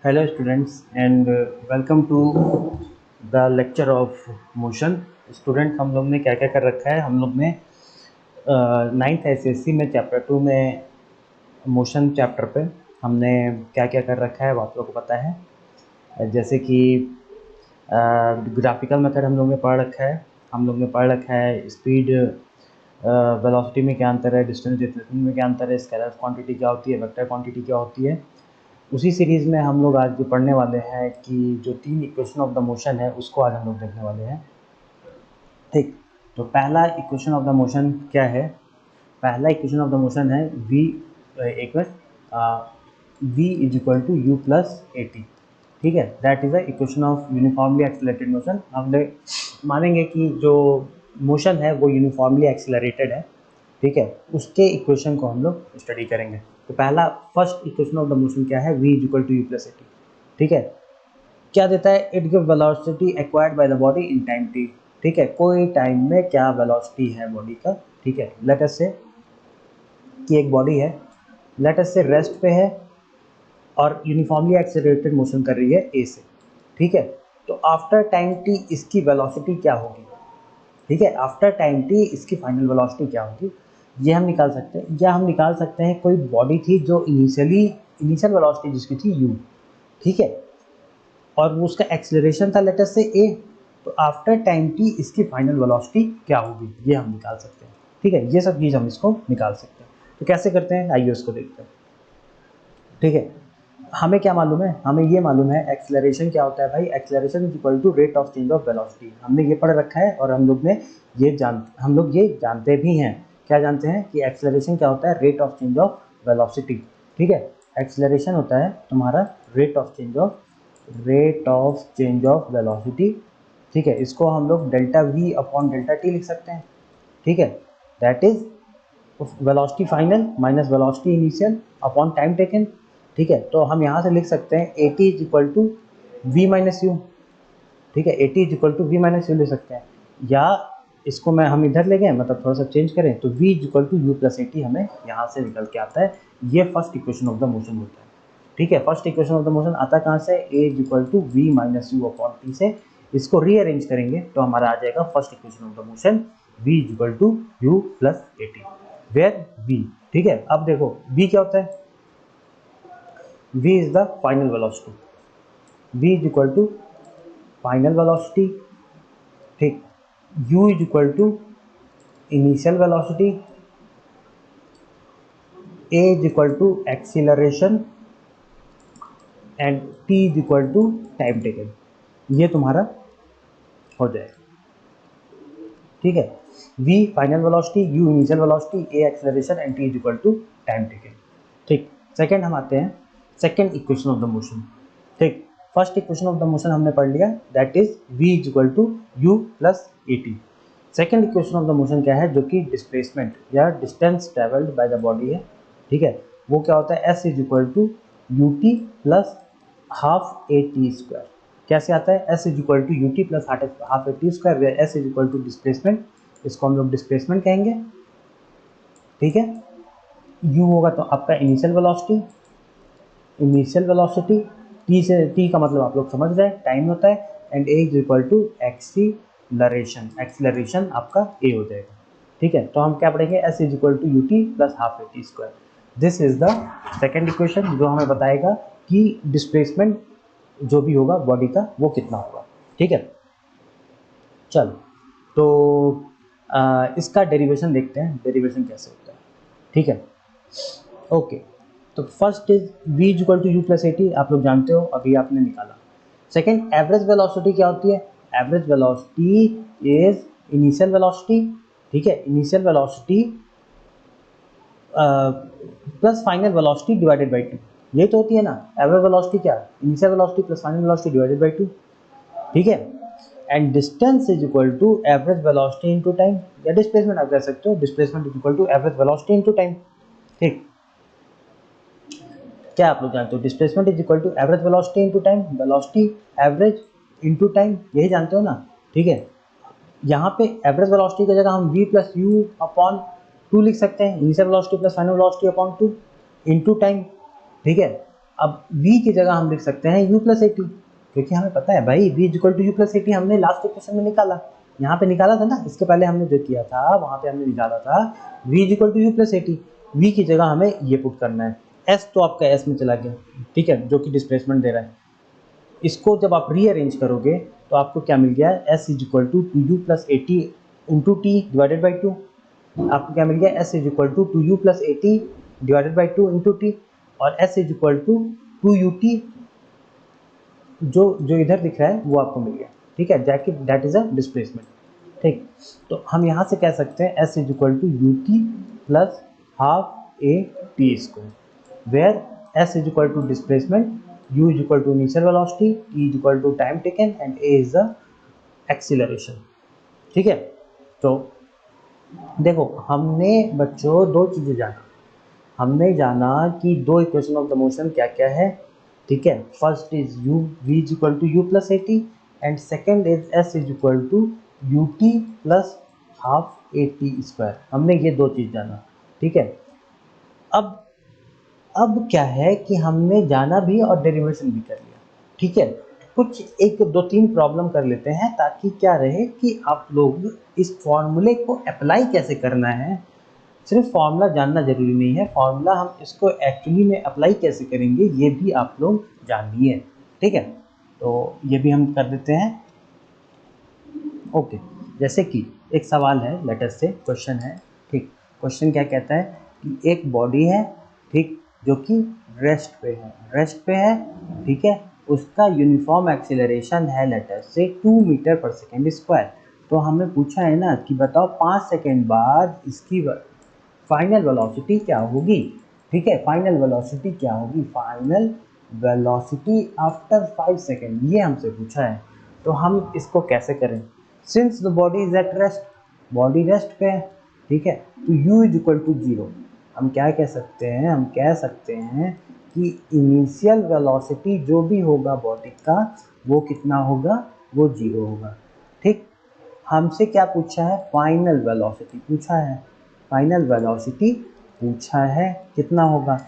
Hello students and welcome to the lecture of motion। Student हम लोग ने क्या क्या कर रखा है, हम लोग ने नाइन्थ एसएससी में चैप्टर 2 में मोशन चैप्टर पे हमने क्या क्या कर रखा है वो आप लोग को पता है। जैसे कि ग्राफिकल मेथड हम लोग ने पढ़ रखा है, हम लोग ने पढ़ रखा है स्पीड वेलोसिटी में क्या अंतर है, डिस्टेंस डिस्प्लेसमेंट में क्या अंतर है, स्केलर क्वांटिटी क्या होती है, वेक्टर क्वांटिटी क्या होती है। उसी सीरीज़ में हम लोग आज जो पढ़ने वाले हैं कि जो 3 इक्वेशन ऑफ द मोशन है उसको आज हम लोग देखने वाले हैं। ठीक, तो पहला इक्वेशन ऑफ द मोशन क्या है? पहला इक्वेशन ऑफ द मोशन है v is equal to u plus a t. ठीक है, that is the equation of uniformly accelerated motion. हम मानेंगे कि जो मोशन है वो यूनिफॉर्मली एक्सीलरेटेड है। ठीक है, उसके इक्वेशन को हम लोग स्टडी करेंगे। तो पहला first equation of the motion क्या है? v is equal to u plus a t. ठीक है, क्या देता है? It give velocity acquired by the body in time t. ठीक है, कोई टाइम में क्या वेलोसिटी है बॉडी का। ठीक है, लेट अस से कि एक बॉडी है, लेट अस से रेस्ट पे है और यूनिफॉर्मली एक्सेलरेटेड मोशन कर रही है ए से। ठीक है, तो आफ्टर टाइम टी इसकी वेलोसिटी क्या होगी? ठीक है, आफ्टर टाइम टी इसकी फाइनल वेलोसिटी क्या होगी, ये हम निकाल सकते हैं। या हम निकाल सकते हैं कोई बॉडी थी जो इनिशियल वेलोसिटी जिसकी थी u। ठीक है, और वो उसका एक्सेलरेशन था लेटर से a, तो आफ्टर टाइम टी इसकी फाइनल वेलोसिटी क्या होगी ये हम निकाल सकते हैं। ठीक है, ये सब चीज़ हम इसको निकाल सकते हैं। तो कैसे करते हैं, आइए उसको देखते हैं। ठीक है, हमें क्या मालूम है? हमें ये मालूम है एक्सेलरेशन क्या होता है भाई। Acceleration is equal to rate of change of velocity. हमने ये पढ़ रखा है और हम लोग ये जानते भी हैं। क्या जानते हैं कि एक्सेलरेशन क्या होता है? Rate of change of velocity. ठीक है, एक्सेलरेशन होता है तुम्हारा rate of change of velocity. ठीक है, इसको हम लोग delta v upon delta t लिख सकते हैं। ठीक है, that is velocity final minus velocity initial upon time taken. ठीक है, तो हम यहाँ से लिख सकते हैं a t is equal to v minus u. ठीक है, a t is equal to v minus you ले सकते हैं, या इसको हम इधर ले गए, मतलब थोड़ा सा चेंज करें तो v is equal to u plus a t हमें यहाँ से निकल के आता है। ये first equation of the motion होता है। ठीक है, first equation of the motion आता कहाँ से? a is equal to v minus you upon t से। इसको रीअरेंज करेंगे तो हमारा आ जाएगा first equation of the motion v is equal to u plus a t, where v। ठीक है, अब देखो v क्या होता है? v is the final velocity. v is equal to final velocity. ठीक, u is equal to initial velocity, a is equal to acceleration and t is equal to time taken. ये तुम्हारा हो जाएगा। ठीक है, v final velocity, u initial velocity, a acceleration and t is equal to time taken. ठीक, second हम आते हैं second equation of the motion. ठीक, first equation of the motion हमने पढ़ लिया, that is v is equal to u plus a t. Second equation of the motion क्या है? जो कि डिस्प्लेसमेंट या distance travelled by the body है। ठीक है, वो क्या होता है? s is equal to U T plus half A T square. कैसे आता है? s is equal to U T plus half A T square, where s is equal to displacement. इसको हम लोग डिस्प्लेसमेंट कहेंगे। ठीक है, u होगा तो आपका इनिशियल वेलोसिटी, t का मतलब आप लोग समझ रहे हैं, टाइम होता है, and a is equal to acceleration आपका a हो जाएगा। ठीक है, तो हम क्या पढ़ेंगे? s is equal to U T plus half A T square. This is the second equation जो हमें बताएगा कि डिस्प्लेसमेंट जो भी होगा बॉडी का वो कितना होगा। ठीक है, चलो तो इसका डेरिवेशन देखते हैं, डेरिवेशन कैसे होता है। ठीक है, ओके, तो first is v is equal to u plus a t, आप लोग जानते हो, अभी आपने निकाला। सेकेंड, एवरेज वेलोसिटी क्या होती है? Average velocity is initial velocity. ठीक है, initial velocity plus final velocity divided by 2, ये तो होती है ना एवरेज वेलोसिटी। क्या? Initial velocity plus final velocity divided by 2। ठीक है, and distance is equal to average velocity into time, या डिस्प्लेसमेंट आप कह सकते हो, displacement is equal to average velocity into time. ठीक, क्या आप लोग जानते हो? Displacement is equal to average velocity into time, velocity average into time, यही जानते हो ना। ठीक है, यहाँ पे एवरेज वेलोसिटी की जगह हम v plus you upon two लिख सकते हैं, initial velocity plus final velocity upon two into time. ठीक है, अब v की जगह हम लिख सकते हैं u प्लस एटी, क्योंकि हमें पता है भाई v equal to u plus a t हमने लास्ट इक्वेशन में निकाला, यहाँ पे निकाला था ना, इसके पहले हमने जो किया था वहाँ पे हमने निकाला था v equal to u plus a t. v की जगह हमें ये पुट करना है, s तो आपका s में चला गया, ठीक है, जो कि डिस्प्लेसमेंट दे रहा है। इसको जब आप रीअरेंज करोगे तो आपको क्या मिल गया है, s is equal to u plus a t into t divided by two. आपको क्या मिल गया, s is equal to u plus a t divided by two into t, और s is equal to you t, जो इधर दिख रहा है वो आपको मिल गया, ठीक है, जैकि दैट इज अ डिस्प्लेसमेंट। ठीक, तो हम यहाँ से कह सकते हैं s is equal to U T plus half A T square, where s is equal to displacement, u is equal to initial velocity, t is equal to time taken and a is the acceleration. ठीक है, तो देखो हमने बच्चों दो चीज़ें जाना, हमने जाना कि दो इक्वेशन ऑफ द मोशन क्या क्या है, ठीक है, first is u v is equal to u plus a t and second is s is equal to U T plus half A T square. हमने ये दो चीज़ जाना, ठीक है। अब क्या है कि हमने जाना भी और डेरिवेशन भी कर लिया, ठीक है। कुछ एक दो तीन प्रॉब्लम कर लेते हैं ताकि क्या रहे कि आप लोग इस फॉर्मूले को अप्लाई कैसे करना है, सिर्फ फॉर्मूला जानना जरूरी नहीं है, फॉर्मूला हम इसको एक्चुअली में अप्लाई कैसे करेंगे ये भी आप लोग जानिए, ठीक है। तो ये भी हम कर देते हैं, ओके। जैसे कि एक सवाल है, लेटर से क्वेश्चन है, ठीक। क्वेश्चन क्या कहता है कि एक बॉडी है, ठीक, जो कि रेस्ट पे है, ठीक है, उसका यूनिफॉर्म एक्सीलरेशन है लेटर से 2 मीटर पर सेकेंड स्क्वायर। तो हमें पूछा है ना कि बताओ 5 सेकेंड बाद इसकी फाइनल वेलोसिटी क्या होगी, ठीक है, फाइनल वेलोसिटी क्या होगी, फाइनल वेलोसिटी आफ्टर 5 सेकेंड, ये हमसे पूछा है। तो हम इसको कैसे करें, since the body is at rest, body rest पे है, ठीक है, तो u is equal to zero. हम क्या कह सकते हैं, हम कह सकते हैं कि इनिशियल वेलोसिटी जो भी होगा बॉडी का वो कितना होगा, वो जीरो होगा, ठीक। हमसे क्या पूछा है, फाइनल वेलोसिटी पूछा है, फाइनल वेलोसिटी पूछा है कितना होगा।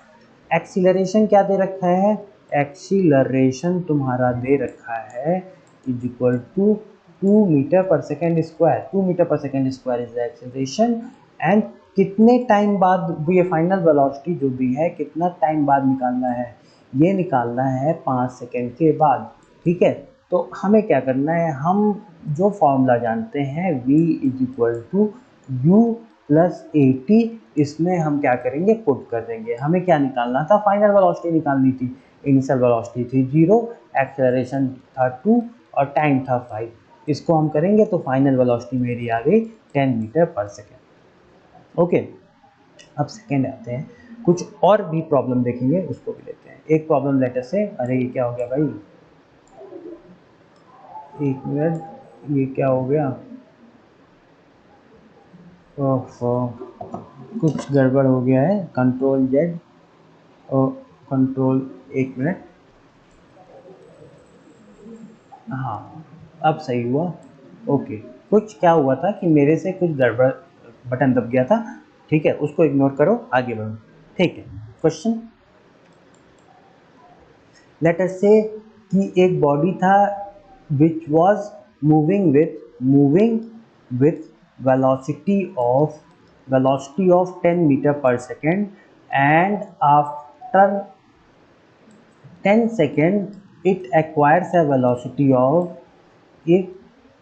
एक्सीलरेशन क्या दे रखा है, एक्सीलरेशन तुम्हारा दे रखा है is equal to 2 metre per second square, 2 metre per second square is the acceleration, and कितने टाइम बाद ये फाइनल वेलोसिटी जो भी है कितना टाइम बाद निकालना है, ये निकालना है 5 सेकेंड के बाद, ठीक है। तो हमें क्या करना है, हम जो फॉर्मूला जानते हैं v is equal to u plus a t, इसमें हम क्या करेंगे, पुट कर देंगे। हमें क्या निकालना था, फाइनल वेलोसिटी निकालनी थी, इनिशियल वेलोसिटी थी 0, एक्सेलरेशन था 2 और टाइम था 5, इसको हम करेंगे तो फाइनल वेलोसिटी मेरी आ गई 10 मीटर पर सेकेंड, ओके। अब सेकेंड आते हैं, कुछ और भी प्रॉब्लम देखेंगे, उसको भी लेते हैं। एक प्रॉब्लम लेटर से, अरे ये क्या हो गया भाई, एक मिनट, ये क्या हो गया, ओफो कुछ गड़बड़ हो गया है, कंट्रोल जेड और कंट्रोल, एक मिनट, हाँ अब सही हुआ, ओके। कुछ क्या हुआ था कि मेरे से कुछ गड़बड़, बटन दब गया था, ठीक है, उसको इग्नोर करो, आगे बढ़ो, ठीक है। क्वेश्चन, लेटर से कि एक बॉडी था which was moving with velocity of 10 meter per second, and after 10 second it acquires a velocity of it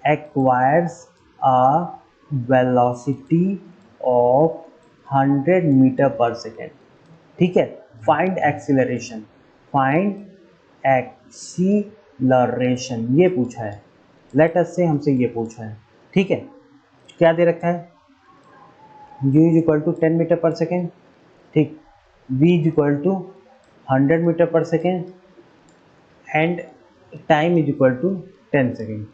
acquires a velocity of 100 meter per second, ठीक है। फाइंड एक्सीलरेशन, फाइंड एक्सीलरेशन ये पूछा है, let us से हमसे ये पूछा है, ठीक है। क्या दे रखा है, u is equal to 10 metre per second, ठीक, v is equal to 100 metre per second and time is equal to 10 second,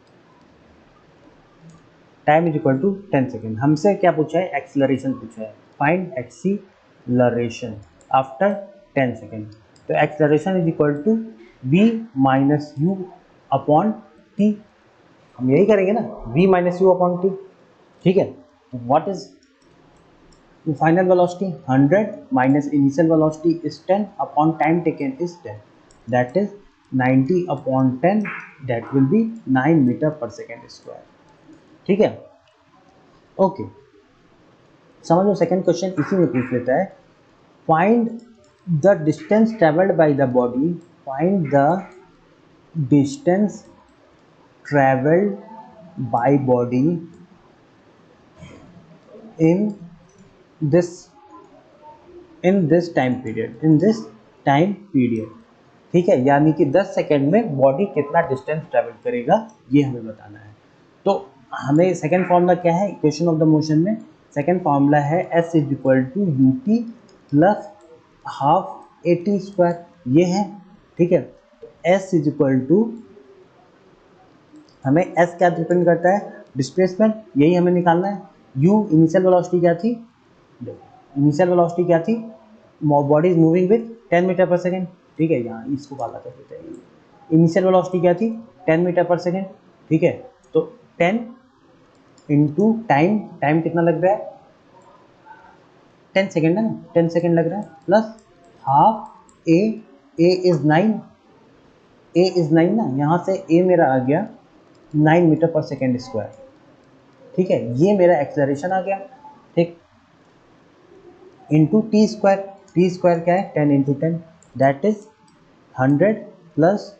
time is equal to 10 second. हमसे क्या पूछा है, एक्सीलरेशन पूछा है, फाइंड एक्सीलरेशन आफ्टर 10 सेकेंड। तो acceleration is equal to v minus you upon T, हम यही करेंगे ना, v minus you upon T, ठीक है। What is final velocity 100 minus initial velocity is 10 upon time taken is 10, that is 90 upon 10, that will be 9 metre per second square. ठीक है, okay. समझ लो second question इसी में पूछ लेता है, find the distance travelled by the body, find the distance travelled by body in this time period. ठीक है, यानी कि 10 सेकेंड में बॉडी कितना डिस्टेंस ट्रेवल करेगा ये हमें बताना है। तो हमें सेकेंड फॉर्मूला क्या है इक्वेशन ऑफ द मोशन में? सेकेंड फॉर्मूला है s is equal to U T plus half A T square, ये है। ठीक है, s इज इक्वल टू, हमें s क्या डिपेंड करता है? डिस्प्लेसमेंट, यही हमें निकालना है। u इनिशियल वेलोसिटी क्या थी? इनिशियल वेलोसिटी क्या थी? Body is moving with 10 metre per second. ठीक है, यहाँ इसको काला कर देते हैं। इनिशियल वेलोसिटी क्या थी? 10 मीटर पर सेकेंड। ठीक है, तो 10 इंटू टाइम, टाइम कितना लग रहा है? 10 सेकेंड है ना, 10 सेकेंड लग रहा है, plus half A, A is 9, A is 9 ना, यहाँ से ए मेरा आ गया 9 मीटर पर सेकेंड स्क्वायर। ठीक है, ये मेरा एक्सेलरेशन आ गया। ठीक, into T square, T square क्या है? 10 इंटू 10, दैट इज 100 प्लस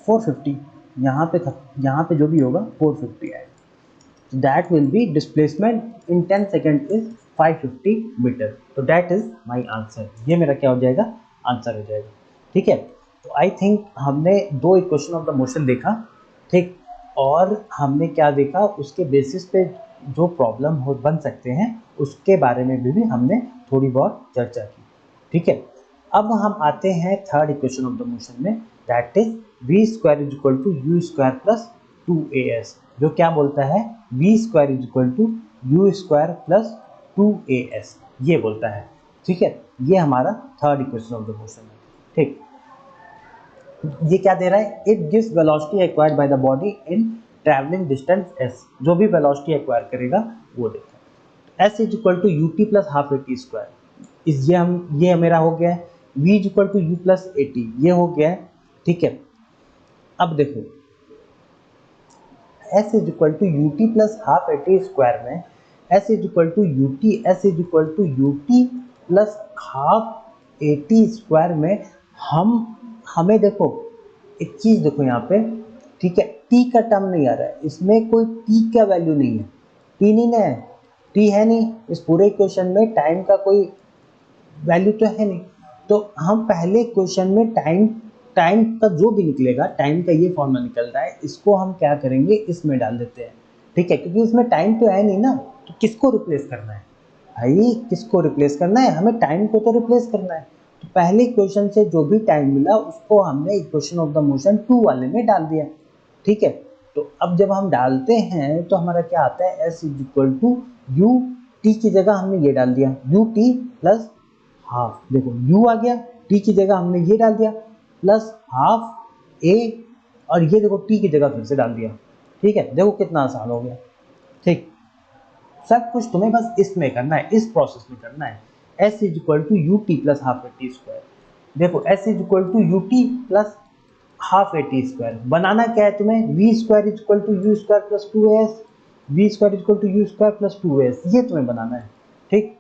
450, यहाँ पे जो भी होगा 450 है। That will be displacement in 10 second is 550 metre. तो दैट इज माई आंसर, ये मेरा क्या हो जाएगा? आंसर हो जाएगा। ठीक है, तो आई थिंक हमने दो इक्वेशन ऑफ द मोशन देखा। ठीक, और हमने क्या देखा, उसके बेसिस पे जो प्रॉब्लम हो बन सकते हैं उसके बारे में भी हमने थोड़ी बहुत चर्चा की। ठीक है, अब हम आते हैं third equation of the motion में, that is V square is equal to U square plus 2as, जो क्या बोलता है? V square is equal to U square plus 2as, ये बोलता है। ठीक है, ये हमारा third equation of the motion है। ठीक, ये क्या दे रहा है? It gives velocity acquired by the body in travelling distance s, जो भी वेलोसिटी एक्वायर करेगा वो देता है। s is equal to U T plus half A T square, इस ये मेरा हो गया है। v is equal to u plus a t, ये हो गया है। ठीक है, अब देखो s is equal to U T plus half A T square में s is equal to you t, s is equal to U T plus half A T square में हमें देखो एक चीज देखो यहाँ पे। ठीक है, t का टर्म नहीं आ रहा है, इसमें कोई t का वैल्यू नहीं है, t नहीं ना है, t है नहीं इस पूरे क्वेश्चन में, टाइम का कोई वैल्यू तो है नहीं। तो हम पहले क्वेश्चन में टाइम का जो भी निकलेगा, टाइम का ये फॉर्मूला निकल रहा है, इसको हम क्या करेंगे? इसमें डाल देते हैं। ठीक है, क्योंकि इसमें टाइम तो है नहीं ना, तो किसको रिप्लेस करना है भाई? किसको रिप्लेस करना है? हमें टाइम को तो रिप्लेस करना है। तो पहले क्वेश्चन से जो भी टाइम मिला उसको हमने इक्वेशन ऑफ द मोशन 2 वाले में डाल दिया। ठीक है, तो अब जब हम डालते हैं तो हमारा क्या आता है? s is equal to you t की जगह हमने ये डाल दिया यू टी प्लस हाफ, देखो u आ गया, t की जगह हमने ये डाल दिया प्लस हाफ a, और ये देखो t की जगह फिर से डाल दिया। ठीक है, देखो कितना आसान हो गया। ठीक, सब कुछ तुम्हें बस इसमें करना है, इस प्रोसेस में करना है। s is equal to U T plus half A T square, देखो s is equal to U T plus half A T square, बनाना क्या है तुम्हें? V square is equal to U square plus 2as, V square is equal to U square plus 2as, ये तुम्हें बनाना है। ठीक,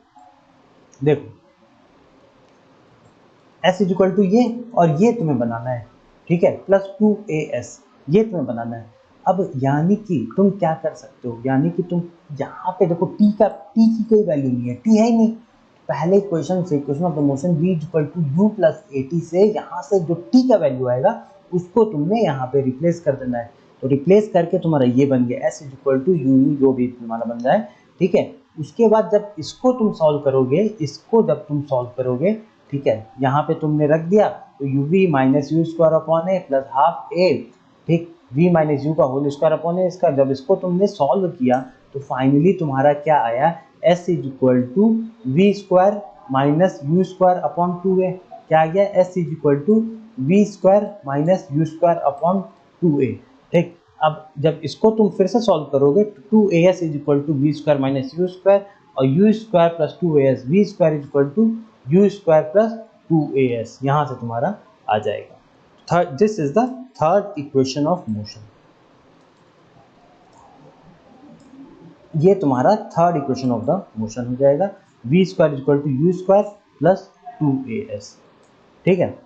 देखो s इज इक्वल टू ये, और ये तुम्हें बनाना है। ठीक है, प्लस 2as, ये तुम्हें बनाना है। अब यानी कि तुम क्या कर सकते हो? यानी कि तुम यहाँ पे देखो t की कोई वैल्यू नहीं है, t है ही नहीं। पहले क्वेश्चन से, equation of the motion v equal to u plus a t से, यहाँ से जो t का वैल्यू आएगा उसको तुमने यहाँ पे रिप्लेस कर देना है। तो रिप्लेस करके तुम्हारा ये बन गया s is equal to u, जो भी तुम्हारा बन जाए। ठीक है, उसके बाद जब इसको तुम सॉल्व करोगे, ठीक है, यहाँ पे तुमने रख दिया तो U V minus you square upon A plus half A, ठीक, v माइनस यू का होल स्क्वायर अपॉन ए, इसका जब इसको तुमने सॉल्व किया तो फाइनली तुम्हारा क्या आया? s is equal to we square minus you square upon 2a, क्या आ गया? s is equal to we square minus you square upon 2a। ठीक, अब जब इसको तुम फिर से सॉल्व करोगे तो 2as is equal to we square minus you square और U square plus 2as, V square is equal to U square plus 2as, यहाँ से तुम्हारा आ जाएगा third. This is the third equation of motion, ये तुम्हारा third equation of the motion हो जाएगा, V square is equal to U square plus 2as, ठीक है।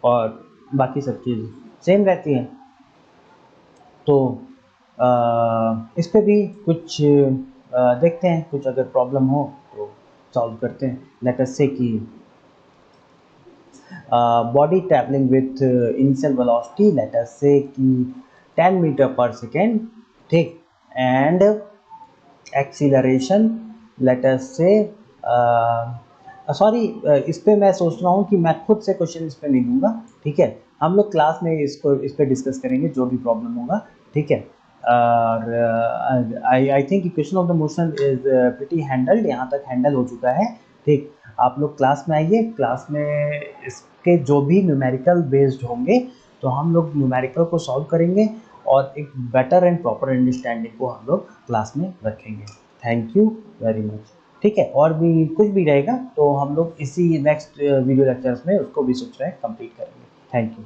और बाकी सब चीज़ सेम रहती हैं। तो इस पे भी कुछ देखते हैं, कुछ अगर प्रॉब्लम हो तो सॉल्व करते हैं। लेट अस से कि body travelling with initial velocity let us से कि 10 मीटर पर सेकेंड, ठीक, एंड एक्सीलरेशन लेट अस से सॉरी, इस पे मैं सोच रहा हूँ कि मैं खुद से क्वेश्चन इस पे नहीं दूंगा, ठीक है। हम लोग क्लास में इसको इस पे डिस्कस करेंगे जो भी प्रॉब्लम होगा, ठीक है। और I think equation of the motion is pretty handled, यहाँ तक हैंडल हो चुका है, ठीक। आप लोग क्लास में आइए, क्लास में इसके जो भी न्यूमेरिकल बेस्ड होंगे तो हम लोग न्यूमेरिकल को सॉल्व करेंगे और एक बेटर एंड प्रॉपर अंडरस्टैंडिंग को हम लोग क्लास में रखेंगे। थैंक यू वेरी मच, ठीक है। और भी कुछ भी रहेगा तो हम लोग इसी नेक्स्ट वीडियो लेक्चर्स में उसको भी सोच रहे हैं कंप्लीट करेंगे। Thank you.